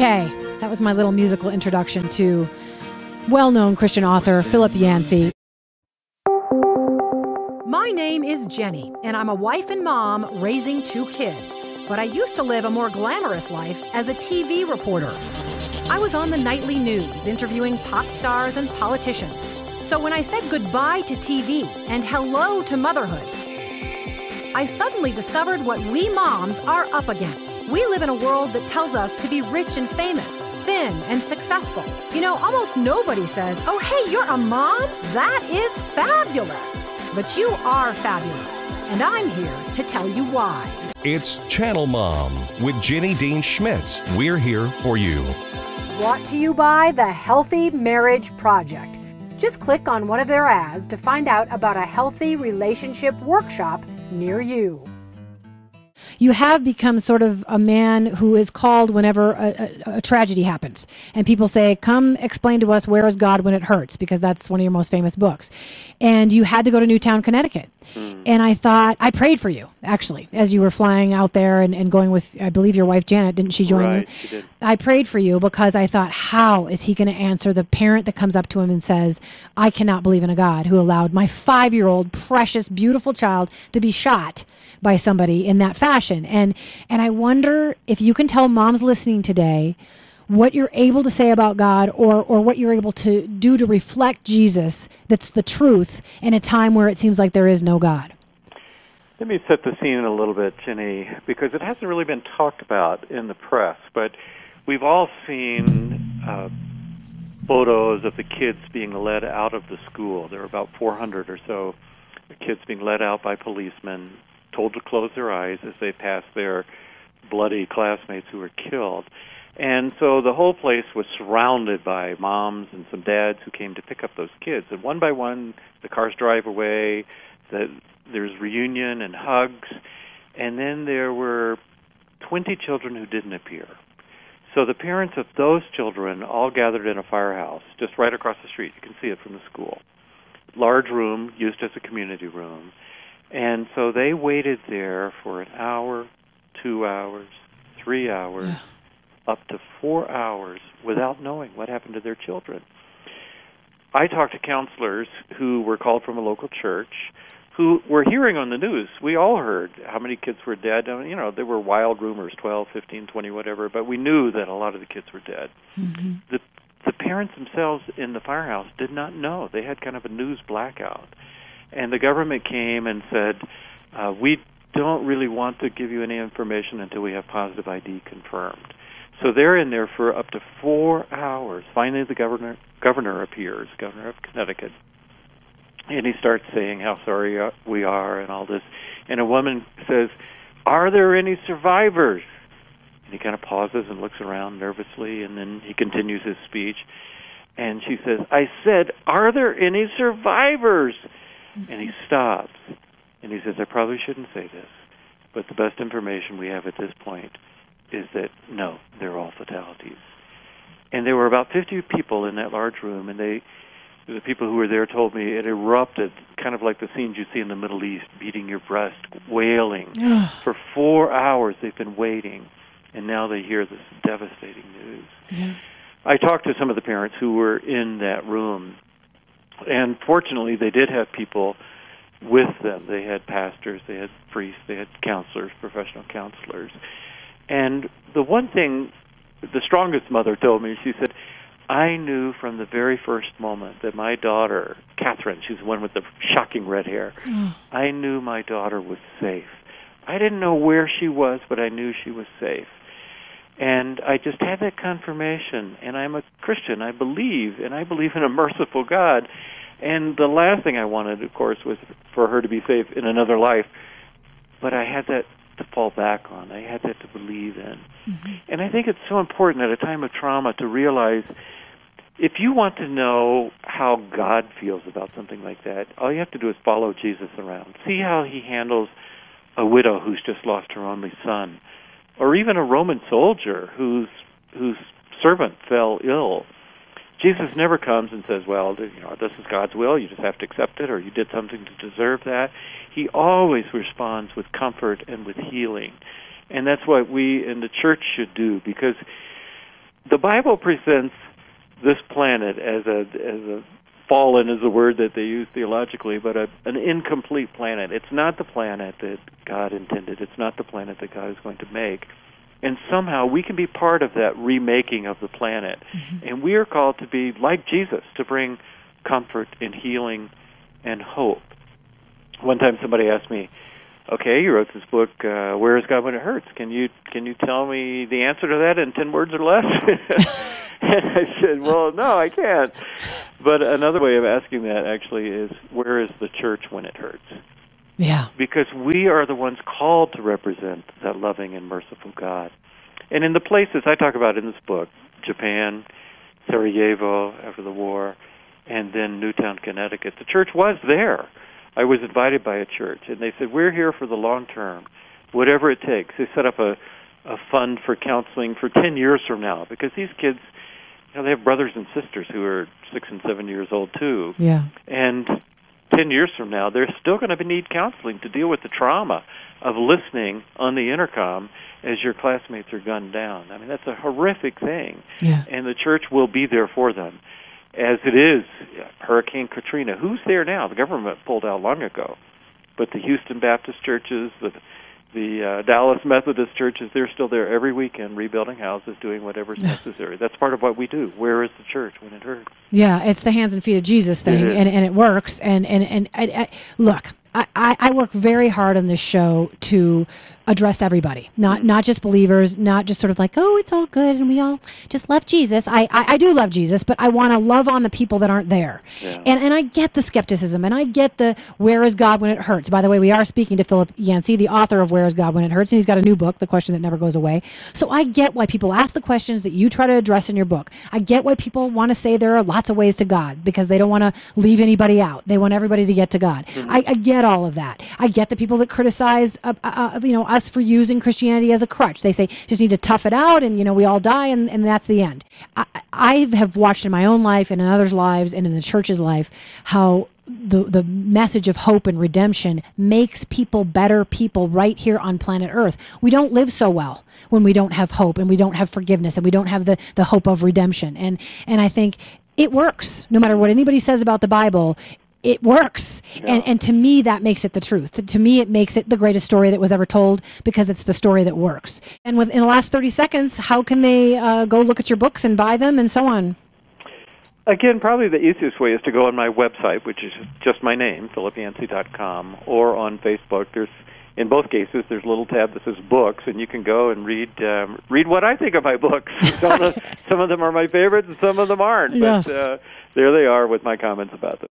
Okay, that was my little musical introduction to well-known Christian author Philip Yancey. My name is Jenny, and I'm a wife and mom raising 2 kids. But I used to live a more glamorous life as a TV reporter. I was on the nightly news interviewing pop stars and politicians. So when I said goodbye to TV and hello to motherhood, I suddenly discovered what we moms are up against. We live in a world that tells us to be rich and famous, thin and successful. You know, almost nobody says, "Oh, hey, you're a mom? That is fabulous." But you are fabulous, and I'm here to tell you why. It's Channel Mom with Jenny Dean Schmitz. We're here for you. Brought to you by the Healthy Marriage Project. Just click on one of their ads to find out about a healthy relationship workshop near you. You have become sort of a man who is called whenever a tragedy happens. And people say, come explain to us where is God when it hurts, because that's one of your most famous books. And you had to go to Newtown, Connecticut. And I thought, I prayed for you, actually, as you were flying out there and going with, I believe, your wife, Janet. Didn't she join you? Right, she did. I prayed for you because I thought, how is he going to answer the parent that comes up to him and says, I cannot believe in a God who allowed my 5-year-old, precious, beautiful child to be shot by somebody in that fashion. And I wonder if you can tell moms listening today what you're able to say about God or what you're able to do to reflect Jesus that's the truth in a time where it seems like there is no God. Let me set the scene a little bit, Jenny, because it hasn't really been talked about in the press, but we've all seen photos of the kids being led out of the school. There were about 400 or so kids being led out by policemen, told to close their eyes as they passed their bloody classmates who were killed. And so the whole place was surrounded by moms and some dads who came to pick up those kids. And one by one, the cars drive away, there's reunion and hugs, and then there were 20 children who didn't appear. So the parents of those children all gathered in a firehouse just right across the street. You can see it from the school. Large room used as a community room. And so they waited there for an hour, 2 hours, 3 hours, up to 4 hours without knowing what happened to their children. I talked to counselors who were called from a local church who were hearing on the news. We all heard how many kids were dead. I mean, you know, there were wild rumors, 12, 15, 20, whatever, but we knew that a lot of the kids were dead. Mm-hmm. The parents themselves in the firehouse did not know. They had kind of a news blackout. And the government came and said, we don't really want to give you any information until we have positive ID confirmed. So they're in there for up to 4 hours. Finally, the governor appears, governor of Connecticut, and he starts saying how sorry we are and all this. And a woman says, are there any survivors? And he kind of pauses and looks around nervously, and then he continues his speech. And she says, I said, are there any survivors? And he stops, and he says, I probably shouldn't say this, but the best information we have at this point is that, no, they're all fatalities. And there were about 50 people in that large room, and the people who were there told me it erupted, kind of like the scenes you see in the Middle East, beating your breast, wailing. For 4 hours they've been waiting, and now they hear this devastating news. Yeah. I talked to some of the parents who were in that room, and fortunately they did have people with them. They had pastors, they had priests, they had counselors, professional counselors. And the one thing, the strongest mother told me, she said, I knew from the very first moment that my daughter, Catherine, she's the one with the shocking red hair, I knew my daughter was safe. I didn't know where she was, but I knew she was safe. And I just had that confirmation, and I'm a Christian. I believe in a merciful God. And the last thing I wanted, of course, was for her to be safe in another life. But I had that to fall back on. I had that to believe in. Mm-hmm. And I think it's so important at a time of trauma to realize if you want to know how God feels about something like that, all you have to do is follow Jesus around. See how he handles a widow who's just lost her only son, or even a Roman soldier whose servant fell ill. Jesus never comes and says, well, this is God's will, you just have to accept it, or you did something to deserve that. He always responds with comfort and with healing. And that's what we in the church should do, because the Bible presents this planet as a fallen is the word that they use theologically, but an incomplete planet. It's not the planet that God intended. It's not the planet that God is going to make. And somehow we can be part of that remaking of the planet. Mm-hmm. And we are called to be like Jesus, to bring comfort and healing and hope. One time somebody asked me, okay, you wrote this book, Where is God When It Hurts? Can you tell me the answer to that in 10 words or less? And I said, well, no, I can't. But another way of asking that actually is, where is the church when it hurts? Yeah. Because we are the ones called to represent that loving and merciful God. And in the places I talk about in this book, Japan, Sarajevo after the war, and then Newtown, Connecticut, the church was there. I was invited by a church, and they said, we're here for the long term, whatever it takes. They set up a fund for counseling for 10 years from now, because these kids, they have brothers and sisters who are 6 and 7 years old, too. Yeah. And 10 years from now, they're still going to need counseling to deal with the trauma of listening on the intercom as your classmates are gunned down. I mean, that's a horrific thing. Yeah. And the church will be there for them. As it is, Hurricane Katrina, who's there now? The government pulled out long ago. But the Houston Baptist churches, the Dallas Methodist churches, they're still there every weekend rebuilding houses, doing whatever's necessary. That's part of what we do. Where is the church when it hurts? Yeah, it's the hands and feet of Jesus thing, and it works. And I look, I work very hard on this show to address everybody, not just believers, not just sort of like, oh, it's all good and we all just love Jesus. I do love Jesus, but I want to love on the people that aren't there. Yeah. And I get the skepticism, and I get the where is God when it hurts. By the way, we are speaking to Philip Yancey, the author of Where is God When It Hurts, and he's got a new book, The Question That Never Goes Away. So I get why people ask the questions that you try to address in your book. I get why people want to say there are lots of ways to God, because they don't want to leave anybody out. They want everybody to get to God. Mm-hmm. I get all of that. I get the people that criticize us for using Christianity as a crutch. They say, just need to tough it out, and we all die, and that's the end. I have watched in my own life and in others' lives and in the church's life how the message of hope and redemption makes people better people right here on planet Earth. We don't live so well when we don't have hope, and we don't have forgiveness, and we don't have the hope of redemption. And I think it works. No matter what anybody says about the Bible, it works. Yeah. And to me, that makes it the truth. To me, it makes it the greatest story that was ever told, because it's the story that works. And in the last 30 seconds, how can they go look at your books and buy them and so on? Again, probably the easiest way is to go on my website, which is just my name, philipyancey.com, or on Facebook. In both cases, there's a little tab that says books, and you can go and read what I think of my books. Some of them are my favorites, and some of them aren't. Yes. But there they are with my comments about them.